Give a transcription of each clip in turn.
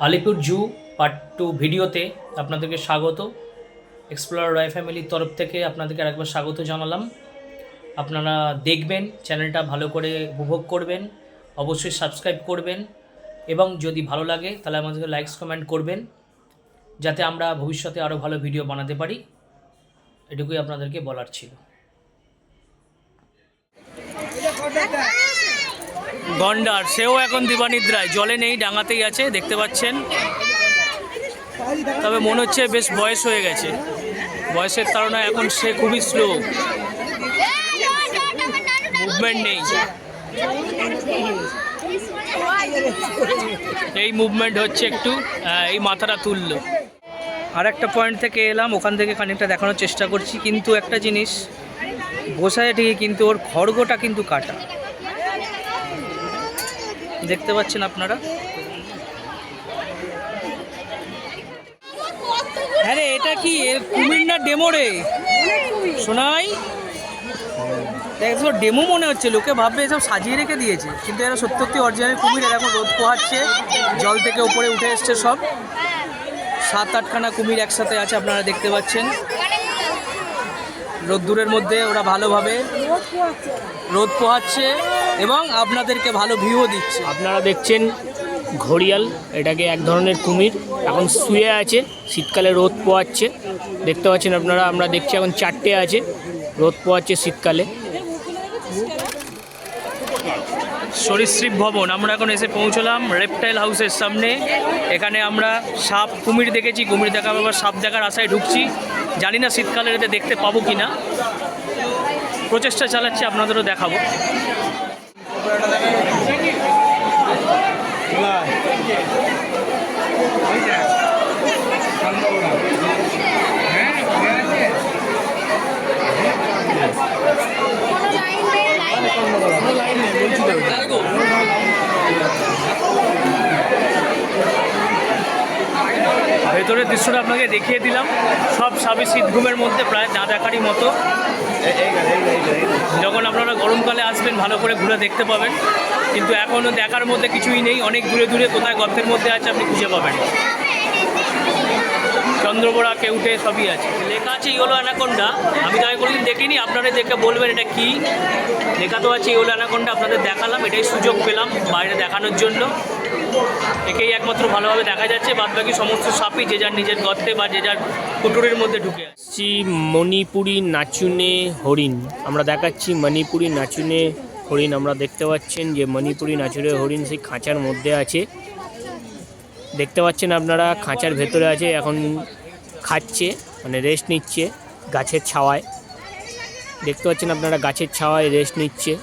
আলিপুর জু part 2 ভিডিওতে আপনাদেরকে স্বাগত। এক্সপ্লোরার রয় ফ্যামিলির তরফ থেকে আপনাদেরকে আরেকবার স্বাগত জানালাম। আপনারা দেখবেন, চ্যানেলটা ভালো করে উপভোগ করবেন, অবশ্যই সাবস্ক্রাইব করবেন এবং যদি ভালো লাগে তাহলে আমাদেরকে লাইকস কমেন্ট করবেন, যাতে আমরা ভবিষ্যতে আরও ভালো ভিডিও বানাতে পারি। এটুকুই আপনাদেরকে বলার ছিল। গন্ডার সেও এখন দিবানিদ্রায়, জলে নেই, ডাঙাতেই আছে, দেখতে পাচ্ছেন। তবে মনে হচ্ছে বেশ বয়স হয়ে গেছে, বয়সের কারণে এখন সে খুবই স্লো, মুভমেন্ট নেই। এই মুভমেন্ট হচ্ছে একটু, এই মাথাটা তুললো। আর একটা পয়েন্ট থেকে এলাম, ওখান থেকে খানিকটা দেখানোর চেষ্টা করছি, কিন্তু একটা জিনিস বসায় ঠিকই, কিন্তু ওর খড়গটা কিন্তু কাটা, দেখতে পাচ্ছেন আপনারা। আরে এটা কি কুমির না ডেমো রে শোনাই? দেখো ডেমো মনে হচ্ছে, লোকে ভাববে এসব সাজিয়ে রেখে দিয়েছে, কিন্তু এরা সত্যি অরিজিনাল কুমির। এখন রোদ পোহাচ্ছে, জল থেকে উপরে উঠে এসছে সব, 7-8খানা কুমির একসাথে আছে, আপনারা দেখতে পাচ্ছেন। রোদ্দুরের মধ্যে ওরা ভালোভাবে রোদ পোহাচ্ছে এবং আপনাদেরকে ভালো ভিউও দিচ্ছে। আপনারা দেখছেন ঘড়িয়াল, এটাকে এক ধরনের কুমির, এখন শুয়ে আছে, শীতকালে রোদ পোয়াচ্ছে, দেখতে পাচ্ছেন আপনারা। আমরা দেখছি এখন 4টে আছে, রোদ পোয়াচ্ছে শীতকালে। সরীসৃপ ভবন, আমরা এখন এসে পৌঁছলাম রেপটাইল হাউসের সামনে। এখানে আমরা সাপ, কুমির দেখেছি, কুমির দেখা আবার সাপ দেখার আশায় ঢুকছি। জানি না শীতকালে এতে দেখতে পাবো কি না, প্রচেষ্টা চালাচ্ছি, আপনাদেরও দেখাবো। ভেতরের দৃশ্যটা আপনাকে দেখিয়ে দিলাম, সব সাবই শীত ঘুমের মধ্যে প্রায় না দেখারই মতো। যখন আপনারা গরমকালে আসবেন ভালো করে ঘুরে দেখতে পাবেন, কিন্তু এখনও দেখার মধ্যে কিছুই নেই। অনেক দূরে দূরে কোথায় গর্তের মধ্যে আছে আপনি খুঁজে পাবেন। চন্দ্রবোড়া, কেউটে সবই আছে, লেখা আছে ইয়েলো অ্যানাকোন্ডা। আমি তো আগে কোনোদিন দেখিনি, আপনারা দেখে বলবেন এটা কি। লেখা তো আছে ইয়েলো অ্যানাকোন্ডা, আপনাদের দেখালাম, এটাই সুযোগ পেলাম বাইরে দেখানোর জন্য। একেই একমাত্র ভালোভাবে দেখা যাচ্ছে, বাদবাকি সমস্ত সাপই যে যার নিজের গর্তে বা যে যার কুটুরের মধ্যে ঢুকে আছে। মণিপুরি নাচুনে হরিণ আমরা দেখাচ্ছি, মণিপুরি নাচুনে হরিণ। আমরা দেখতে পাচ্ছেন যে মণিপুরি নাচুনে হরিণ সেই খাঁচার মধ্যে আছে, দেখতে পাচ্ছেন আপনারা। খাঁচার ভেতরে আছে, এখন খাচ্ছে, মানে রেস্ট নিচ্ছে গাছের ছাওয়ায়। দেখতে পাচ্ছেন আপনারা, গাছের ছাওয়ায় রেস্ট নিচ্ছে।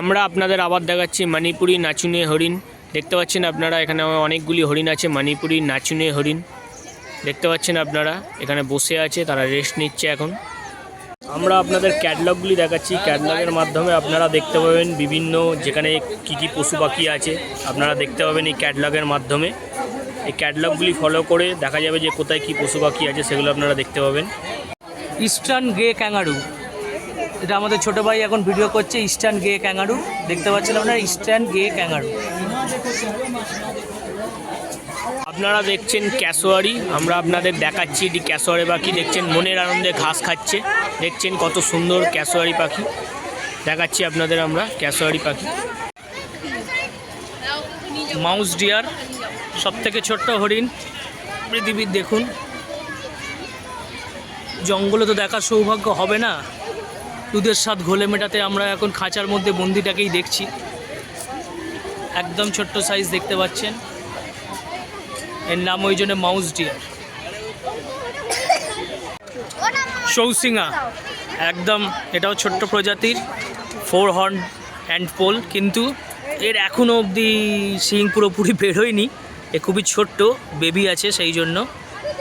আমরা আপনাদের আবার দেখাচ্ছি মণিপুরি নাচুনে হরিণ। দেখতে পাচ্ছেন আপনারা, এখানে অনেকগুলি হরিণ আছে, মণিপুরি নাচুনে হরিণ। দেখতে পাচ্ছেন আপনারা, এখানে বসে আছে, তারা রেস্ট নিচ্ছে এখন। আমরা আপনাদের ক্যাটলগগুলি দেখাচ্ছি, ক্যাটলগের মাধ্যমে আপনারা দেখতে পাবেন বিভিন্ন যেখানে কী কী পশু পাখি আছে, আপনারা দেখতে পাবেন এই ক্যাটলগের মাধ্যমে। এই ক্যাটলগগুলি ফলো করে দেখা যাবে যে কোথায় কী পশু পাখি আছে, সেগুলো আপনারা দেখতে পাবেন। ইস্টার্ন গ্রে ক্যাঙ্গারু, এটা আমাদের ছোটো ভাই এখন ভিডিও করছে। ইস্টার্ন গ্রে ক্যাঙ্গারু দেখতে পাচ্ছেন আপনারা, ইস্টার্ন গ্রে ক্যাঙ্গারু। আপনারা দেখছেন ক্যাসোয়ারি, আমরা আপনাদের দেখাচ্ছি এটি ক্যাসোয়ারি পাখি। দেখছেন মনের আনন্দে ঘাস খাচ্ছে, দেখছেন কত সুন্দর ক্যাসোয়ারি পাখি দেখাচ্ছি আপনাদের আমরা, ক্যাসোয়ারি পাখি। মাউস ডিয়ার, সবথেকে ছোট্ট হরিণ পৃথিবীর। দেখুন, জঙ্গলে তো দেখার সৌভাগ্য হবে না, দুধের স্বাদ ঘোলে মেটাতে আমরা এখন খাঁচার মধ্যে বন্দিটাকেই দেখছি। একদম ছোট্ট সাইজ দেখতে পাচ্ছেন, এর নাম ওই জন্য মাউস ডিয়ার। চৌসিঙা, একদম এটাও ছোট্ট প্রজাতির, 4 হর্ন অ্যান্ড পোল, কিন্তু এর এখনও অবধি শিং পুরোপুরি বেরোয়নি, এ খুবই ছোট্ট বেবি আছে, সেই জন্য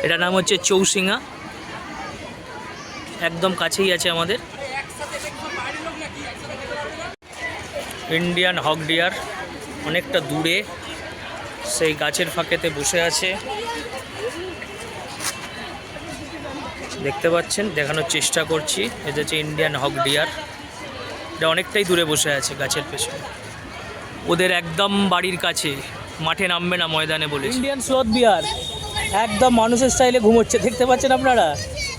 এটার নাম হচ্ছে চৌসিঙা। একদম কাছেই আছে আমাদের। ইন্ডিয়ান হক ডিয়ার অনেকটা দূরে, সেই গাছের ফাঁকেতে বসে আছে, দেখতে পাচ্ছেন, দেখানোর চেষ্টা করছি। এটা হচ্ছে ইন্ডিয়ান হক ডিয়ার, এটা অনেকটাই দূরে বসে আছে গাছের পেছনে, ওদের একদম বাড়ির কাছে। মাঠে নামবে না, ময়দানে বলে। ইন্ডিয়ান স্লথ বিয়ার একদম মানুষের স্টাইলে ঘুমোচ্ছে, দেখতে পাচ্ছেন আপনারা।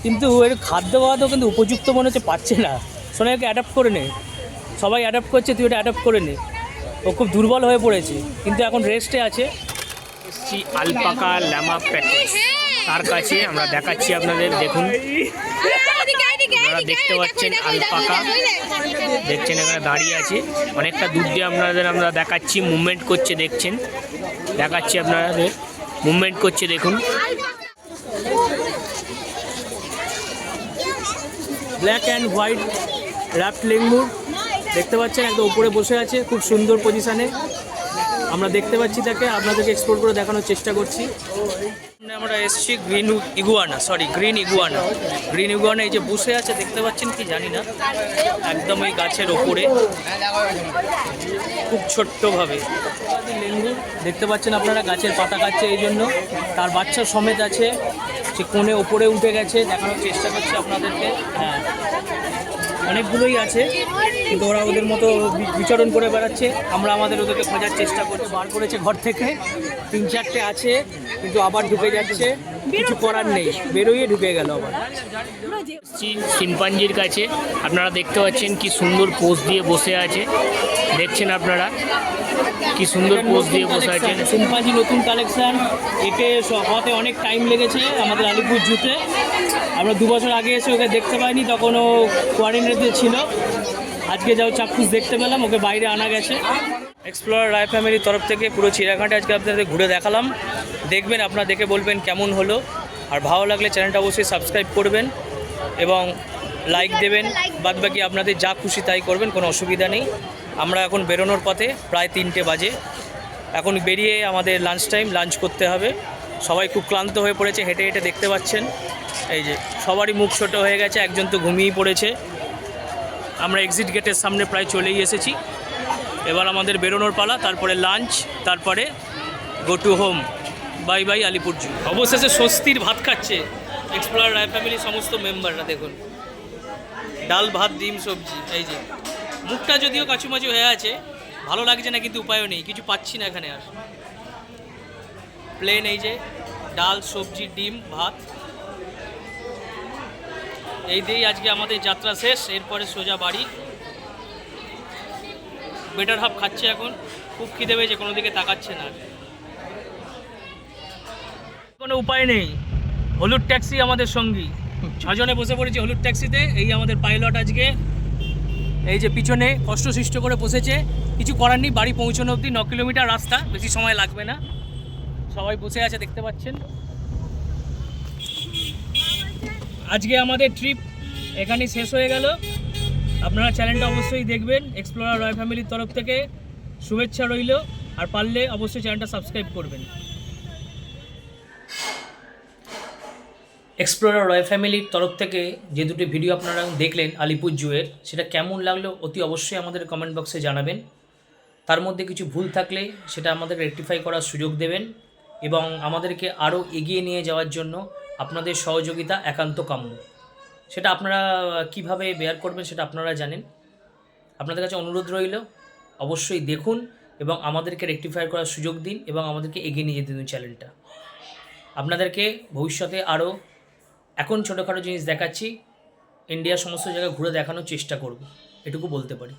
কিন্তু এর খাদ্য খাওয়াতেও কিন্তু উপযুক্ত মনে হচ্ছে পাচ্ছে না। সোনাকে অ্যাডাপ্ট করে নে, সবাই অ্যাডাপ্ট করছে, তুই ওটা অ্যাডাপ্ট করে নে। ও খুব দুর্বল হয়ে পড়েছে, কিন্তু এখন রেস্টে আছে। এসছি আলপাকা ল্যামা প্যাকেজ, তার কাছে আমরা দেখাচ্ছি আপনাদের। দেখুন, আপনারা দেখতে পাচ্ছেন আলপাকা, দেখছেন এখানে দাঁড়িয়ে আছে। অনেকটা দূর দিয়ে আমরা দেখাচ্ছি, মুভমেন্ট করছে, দেখছেন, দেখাচ্ছি আপনাদের, মুভমেন্ট করছে, দেখুন। Black and white rapt langur দেখতে পাচ্ছেন, একদম উপরে বসে আছে, খুব সুন্দর পজিশানে আমরা দেখতে পাচ্ছি তাকে। আপনাদেরকে এক্সপ্লোর করে দেখানোর চেষ্টা করছি। আমরা এসেছি গ্রিন ইগুয়ানা। এই যে বসে আছে দেখতে পাচ্ছেন কি জানি না, একদম এই গাছের ওপরে খুব ছোট্টভাবে। লেঙ্গুর দেখতে পাচ্ছেন আপনারা, গাছের পাতা খাচ্ছে, এই জন্য তার বাচ্চা সমেত আছে। সে কোণে ওপরে উঠে গেছে, দেখানোর চেষ্টা করছি আপনাদেরকে। হ্যাঁ, অনেকগুলোই আছে, কিন্তু ওরা ওদের মতো বিচরণ করে বেড়াচ্ছে। আমরা ওদেরকে খোঁজার চেষ্টা করছি। বার করেছে ঘর থেকে, 3-4টে আছে, কিন্তু আবার ঢুকে যাচ্ছে, কিছু করার নেই, বেরোইয়ে ঢুকে গেল আবার। শিম্পাঞ্জির কাছে আপনারা দেখতে পাচ্ছেন কি সুন্দর পোজ দিয়ে বসে আছে, দেখছেন আপনারা কি সুন্দর পোজ দিয়ে বসে আছেন। শিম্পাঞ্জি নতুন কালেকশান, একে হওয়াতে অনেক টাইম লেগেছে আমাদের আলিপুর জুতে। আমরা 2 বছর আগে এসে ওকে দেখতে পাইনি, তখন ও কোয়ারেন্টাইনে ছিল। আজকে যাও চাক্ষুষ দেখতে পেলাম, ওকে বাইরে আনা গেছে। এক্সপ্লোরার রায় ফ্যামিলির তরফ থেকে পুরো চিড়িয়াখানাটা আজকে আপনাদের ঘুরে দেখালাম। দেখবেন, আপনারা দেখে বলবেন কেমন হলো। আর ভালো লাগলে চ্যানেলটা অবশ্যই সাবস্ক্রাইব করবেন এবং লাইক দেবেন। বাদবাকি আপনাদের যা খুশি তাই করবেন, কোনো অসুবিধা নেই। আমরা এখন বেরোনোর পথে, প্রায় 3টে বাজে। এখন বেরিয়ে আমাদের লাঞ্চ টাইম, লাঞ্চ করতে হবে। সবাই খুব ক্লান্ত হয়ে পড়েছে, হেঁটে হেঁটে দেখতে পাচ্ছেন। এই যে সবারই মুখ ছোটো হয়ে গেছে, একজন তো ঘুমিয়েই পড়েছে। আমরা এক্সিট গেটের সামনে প্রায় চলেই এসেছি। এবার আমাদের বেরোনোর পালা, তারপরে লাঞ্চ, তারপরে go to home. Bye bye Alipur zoo. অবশেষে স্বস্তির ভাত খাচ্ছে এক্সপ্লোরার রায় ফ্যামিলির সমস্ত মেম্বাররা। দেখুন, ডাল ভাত ডিম সবজি। এই যে মুখটা যদিও কাচুমাচু হয়ে আছে, ভালো লাগছে না, কিন্তু উপায়ও নেই, কিছু পাচ্ছি না এখানে আর। প্লেন এই যে ডাল সবজি ডিম ভাত, এই দিয়েই আজকে আমাদের যাত্রা শেষ। এরপরে সোজা বাড়ি। বেটার হাফ খাচ্ছে এখন, খুব খিদে পেয়েছে, কোনো দিকে তাকাচ্ছে না, কোনো উপায় নেই। হলুদ ট্যাক্সি আমাদের সঙ্গী, 6 জনে বসে পড়েছি হলুদ ট্যাক্সিতে। এই আমাদের পাইলট আজকে, এই যে পিছনে কষ্টসৃষ্ট করে বসেছে। কিছু করার নেই, বাড়ি পৌঁছানো অবধি 9 কিলোমিটার রাস্তা, বেশি সময় লাগবে না। সবাই বসে আছে দেখতে পাচ্ছেন। আজকে আমাদের ট্রিপ এখানেই শেষ হয়ে গেল। আপনারা চ্যানেলটা অবশ্যই দেখবেন, এক্সপ্লোরার রয় ফ্যামিলির তরফ থেকে শুভেচ্ছা রইল। আর পারলে অবশ্যই চ্যানেলটা সাবস্ক্রাইব করবেন। এক্সপ্লোরার রয় ফ্যামিলির তরফ থেকে যে দুটি ভিডিও আপনারা দেখলেন আলিপুর জুয়ের, সেটা কেমন লাগলো অতি অবশ্যই আমাদের কমেন্ট বক্সে জানাবেন। তার মধ্যে কিছু ভুল থাকলে সেটা আমাদের রেকটিফাই করার সুযোগ দেবেন এবং আমাদেরকে আরও এগিয়ে নিয়ে যাওয়ার জন্য আপনাদের সহযোগিতা একান্ত কাম্য। সেটা আপনারা কিভাবে বেয়ার করবেন সেটা আপনারা জানেন। আপনাদের কাছে অনুরোধ রইল, অবশ্যই দেখুন এবং আমাদেরকে রেকটিফাই করার সুযোগ দিন এবং আমাদেরকে এগিয়ে নিয়ে যেতে দিন চ্যানেলটা। আপনাদেরকে ভবিষ্যতে আরও, এখন ছোটোখাটো জিনিস দেখাচ্ছি, ইন্ডিয়ার সমস্ত জায়গায় ঘুরে দেখানোর চেষ্টা করব, এটুকু বলতে পারি।